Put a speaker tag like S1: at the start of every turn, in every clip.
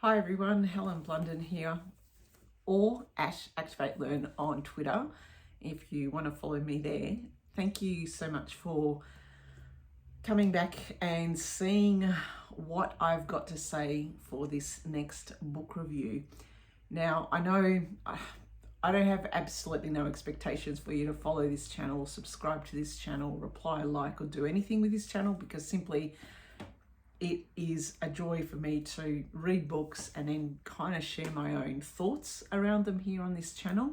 S1: Hi everyone, Helen Blunden here, or at Activate Learn on Twitter if you want to follow me there. Thank you so much for coming back and seeing what I've got to say for this next book review. Now, I know I don't have absolutely no expectations for you to follow this channel, subscribe to this channel, reply, like, or do anything with this channel, because simply it is a joy for me to read books and then kind of share my own thoughts around them here on this channel.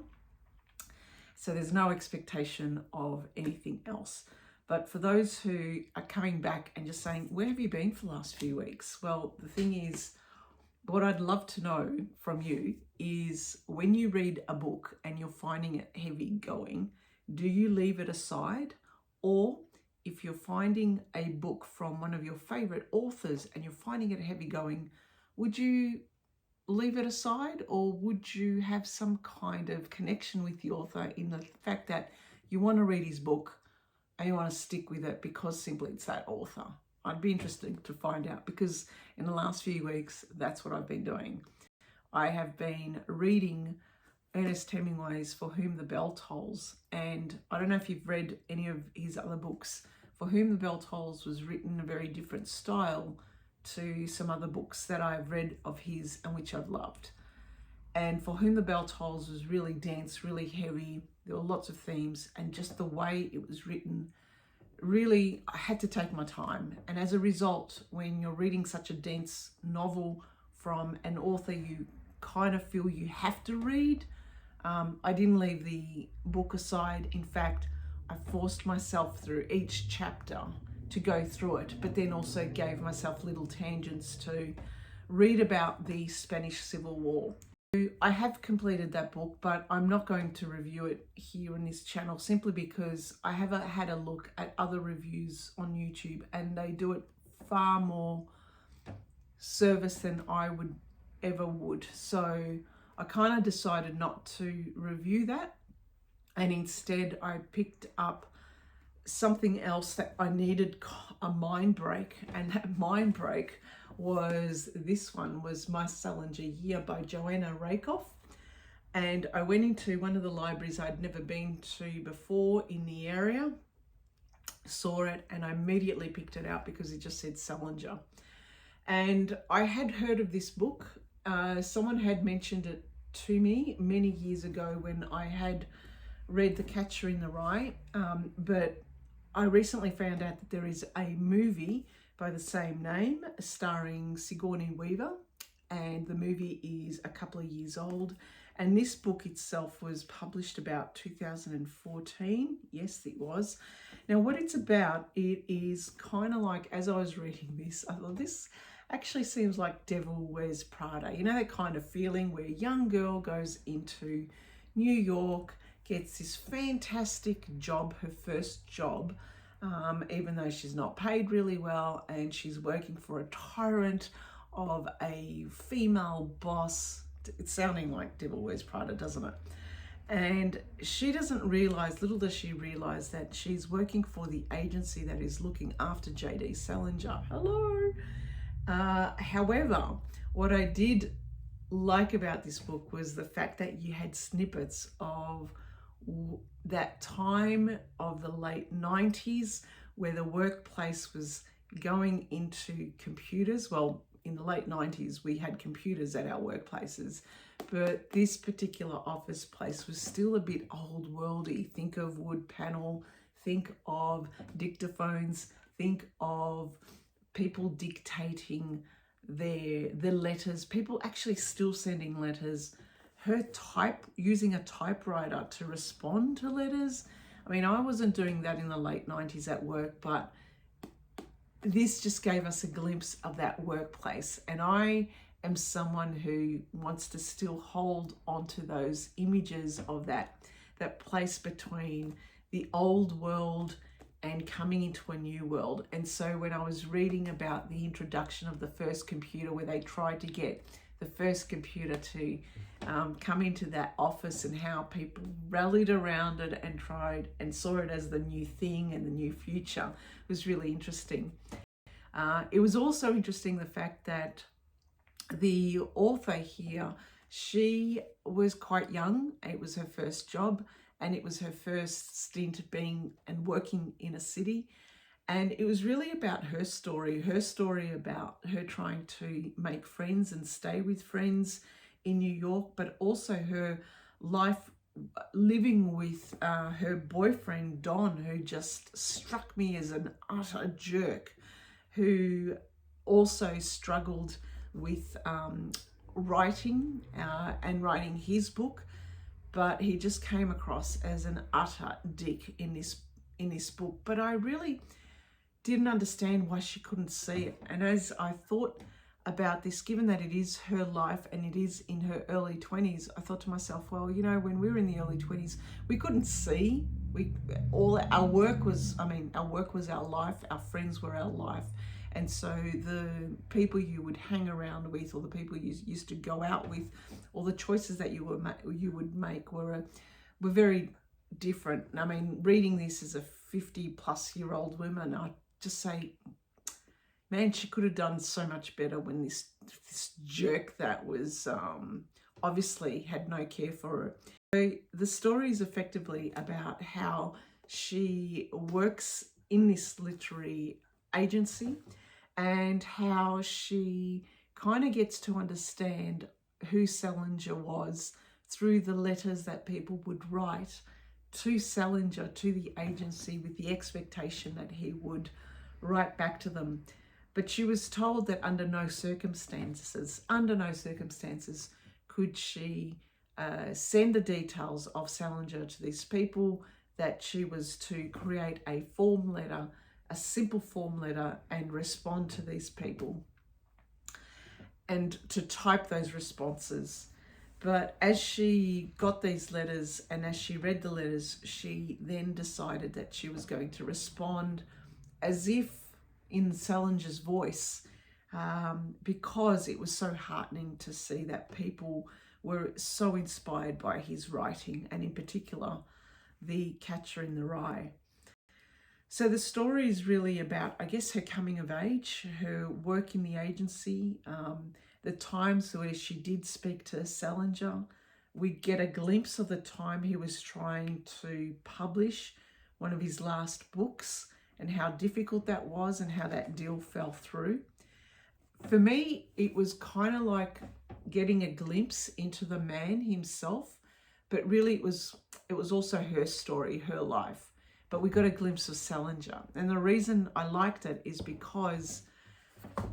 S1: So there's no expectation of anything else. But for those who are coming back and just saying, where have you been for the last few weeks? Well, the thing is, what I'd love to know from you is, when you read a book and you're finding it heavy going, do you leave it aside? Or if you're finding a book from one of your favorite authors and you're finding it heavy going, would you leave it aside, or would you have some kind of connection with the author in the fact that you want to read his book and you want to stick with it because simply it's that author? I'd be interested to find out, because in the last few weeks, that's what I've been doing. I have been reading Ernest Hemingway's For Whom the Bell Tolls, and I don't know if you've read any of his other books. For Whom the Bell Tolls was written in a very different style to some other books that I've read of his and which I've loved. And For Whom the Bell Tolls was really dense, really heavy. There were lots of themes, and just the way it was written, really, I had to take my time. And as a result, when you're reading such a dense novel from an author you kind of feel you have to read, I didn't leave the book aside. In fact, I forced myself through each chapter to go through it, but then also gave myself little tangents to read about the Spanish Civil War. I have completed that book, but I'm not going to review it here on this channel, simply because I have had a look at other reviews on YouTube and they do it far more service than I would ever would. So I kind of decided not to review that, and instead I picked up something else that I needed a mind break, and that mind break was this one, was My Salinger Year by Joanna Rakoff. And I went into one of the libraries I'd never been to before in the area, saw it, and I immediately picked it out because it just said Salinger. And I had heard of this book. Someone had mentioned it to me many years ago when I had read The Catcher in the Rye, but I recently found out that there is a movie by the same name starring Sigourney Weaver, and the movie is a couple of years old. And this book itself was published about 2014. Yes, it was. Now, what it's about, it is kind of like, as I was reading this, I thought, this actually seems like Devil Wears Prada. You know, that kind of feeling where a young girl goes into New York, gets this fantastic job, her first job, even though she's not paid really well, and she's working for a tyrant of a female boss. It's sounding like Devil Wears Prada, doesn't it? And she doesn't realize, little does she realize, that she's working for the agency that is looking after J.D. Salinger. Hello. However, what I did like about this book was the fact that you had snippets of that time of the late 90s where the workplace was going into computers. Well, in the late 90s, we had computers at our workplaces, but this particular office place was still a bit old worldy. Think of wood panel, think of dictaphones, think of people dictating their letters, people actually still sending letters, her using a typewriter to respond to letters. I mean, I wasn't doing that in the late 90s at work, but this just gave us a glimpse of that workplace. And I am someone who wants to still hold onto those images of that place between the old world and coming into a new world. And so when I was reading about the introduction of the first computer, where they tried to get the first computer to come into that office, and how people rallied around it and tried and saw it as the new thing and the new future, was really interesting. It was also interesting the fact that the author here, she was quite young. It was her first job, and it was her first stint being and working in a city. And it was really about her story about her trying to make friends and stay with friends in New York, but also her life living with her boyfriend, Don, who just struck me as an utter jerk, who also struggled with writing and writing his book, but he just came across as an utter dick in this book. But I really didn't understand why she couldn't see it. And as I thought about this, given that it is her life and it is in her early 20s, I thought to myself, well, you know, when we were in the early 20s, we couldn't see. Our work was our life, our friends were our life. And so the people you would hang around with, or the people you used to go out with, or the choices that you would make were very different. I mean, reading this as a 50-plus-year-old woman, I just say, man, she could have done so much better when this jerk that was obviously had no care for her. So the story is effectively about how she works in this literary agency and how she kind of gets to understand who Salinger was through the letters that people would write to Salinger, to the agency, with the expectation that he would write back to them. But she was told that under no circumstances could she send the details of Salinger to these people, that she was to create a form letter, a simple form letter, and respond to these people and to type those responses. But as she got these letters and as she read the letters, she then decided that she was going to respond as if in Salinger's voice, because it was so heartening to see that people were so inspired by his writing, and in particular, The Catcher in the Rye. So the story is really about, I guess, her coming of age, her work in the agency, the times where she did speak to Salinger. We get a glimpse of the time he was trying to publish one of his last books and how difficult that was and how that deal fell through. For me, it was kind of like getting a glimpse into the man himself, but really it was also her story, her life. But we got a glimpse of Salinger. And the reason I liked it is because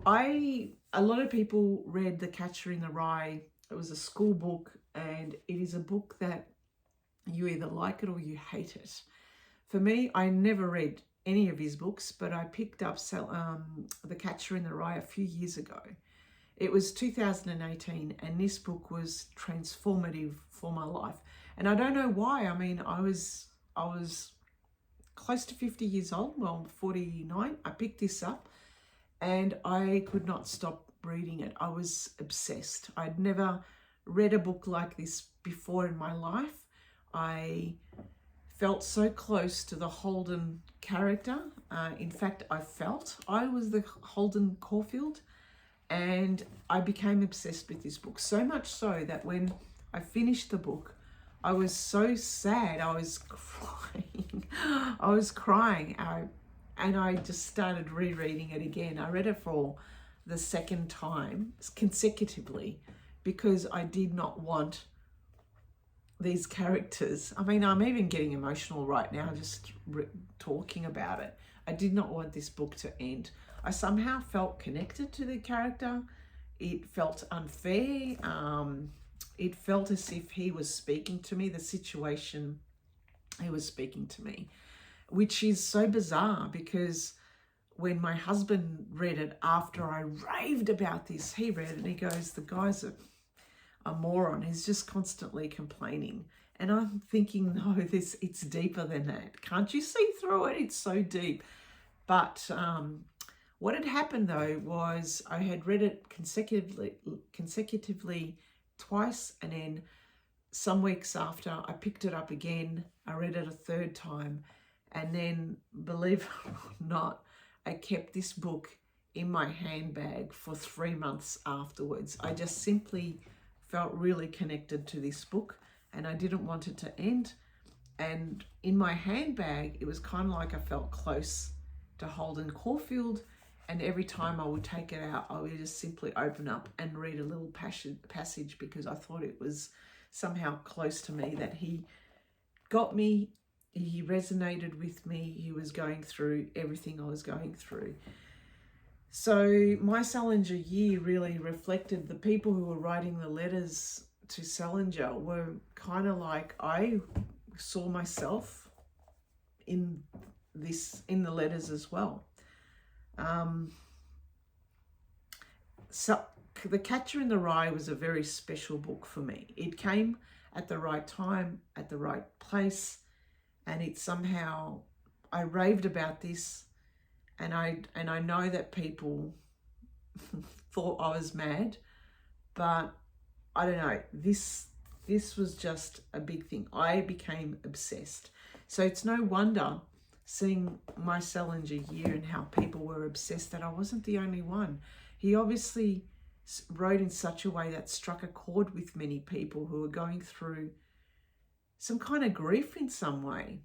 S1: a lot of people read The Catcher in the Rye. It was a school book, and it is a book that you either like it or you hate it. For me, I never read any of his books, but I picked up The Catcher in the Rye a few years ago. It was 2018, and this book was transformative for my life. And I don't know why. I mean, I was close to 50 years old, well, 49. I picked this up and I could not stop reading it. I was obsessed. I'd never read a book like this before in my life. I felt so close to the Holden character. In fact, I was the Holden Caulfield, and I became obsessed with this book. So much so that when I finished the book, I was so sad. I was crying. And I just started rereading it again. I read it for the second time consecutively because I did not want these characters. I mean, I'm even getting emotional right now just talking about it. I did not want this book to end. I somehow felt connected to the character. It felt unfair. It felt as if he was speaking to me, the situation he was speaking to me, which is so bizarre because when my husband read it after I raved about this, he read it and he goes, the guy's a moron. He's just constantly complaining. And I'm thinking, no, it's deeper than that. Can't you see through it? It's so deep. But what had happened though was I had read it consecutively twice, and then some weeks after I picked it up again. I read it a third time, and then, believe it or not, I kept this book in my handbag for 3 months afterwards. I just simply felt really connected to this book and I didn't want it to end. And in my handbag, it was kind of like I felt close to Holden Caulfield. And every time I would take it out, I would just simply open up and read a little passage because I thought it was somehow close to me, that he got me, he resonated with me, he was going through everything I was going through. So my Salinger year really reflected the people who were writing the letters to Salinger were kind of like, I saw myself in the letters as well. So The Catcher in the Rye was a very special book for me. It came at the right time, at the right place, and it somehow, I raved about this, and I know that people thought I was mad, but I don't know, this was just a big thing. I became obsessed. So it's no wonder, seeing my Salinger year and how people were obsessed, that I wasn't the only one. He obviously wrote in such a way that struck a chord with many people who were going through some kind of grief in some way.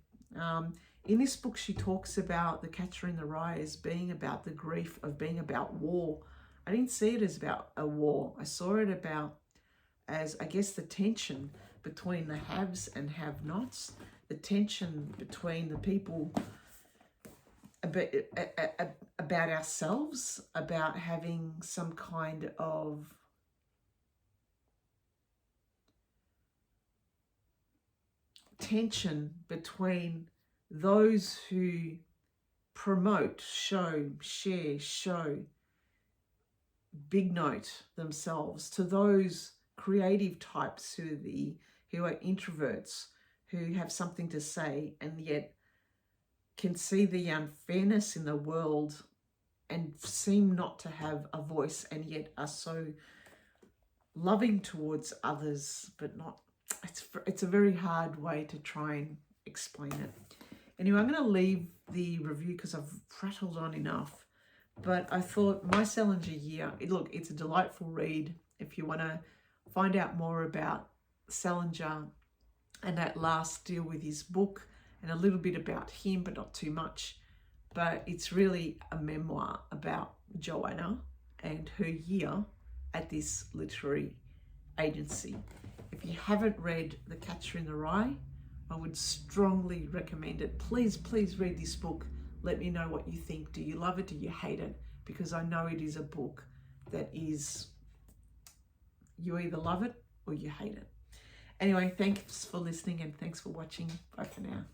S1: In this book, she talks about The Catcher in the Rye as being about the grief of being about war. I didn't see it as about a war. I saw it as, I guess, the tension between the haves and have-nots, the tension between the people about ourselves, about having some kind of tension between those who promote, show, big note themselves, to those creative types who are introverts, who have something to say and yet can see the unfairness in the world and seem not to have a voice, and yet are so loving towards others, but not. It's a very hard way to try and explain it. Anyway, I'm going to leave the review because I've prattled on enough. But I thought my Salinger year, look, it's a delightful read. If you want to find out more about Salinger and at last deal with his book and a little bit about him, but not too much. But it's really a memoir about Joanna and her year at this literary agency. If you haven't read The Catcher in the Rye, I would strongly recommend it. Please, please read this book. Let me know what you think. Do you love it? Do you hate it? Because I know it is a book that is, you either love it or you hate it. Anyway, thanks for listening and thanks for watching. Bye for now.